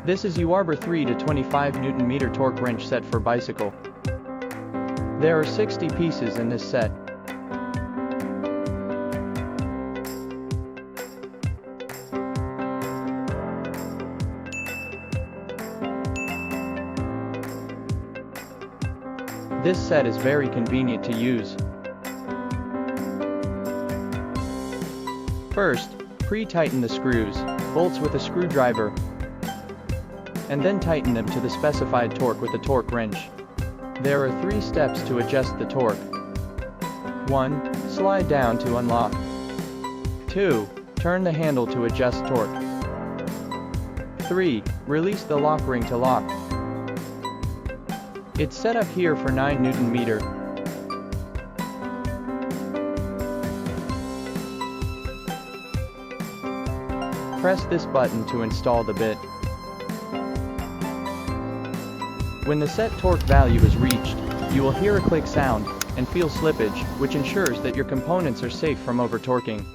This is Uharbour 3 to 25 Nm torque wrench set for bicycle. There are 60 pieces in this set. This set is very convenient to use. First, pre-tighten the screws, bolts with a screwdriver, and then tighten them to the specified torque with a torque wrench. There are 3 steps to adjust the torque. 1. Slide down to unlock. 2. Turn the handle to adjust torque. 3. Release the lock ring to lock. It's set up here for 9 Nm. Press this button to install the bit. When the set torque value is reached, you will hear a click sound and feel slippage, which ensures that your components are safe from over-torquing.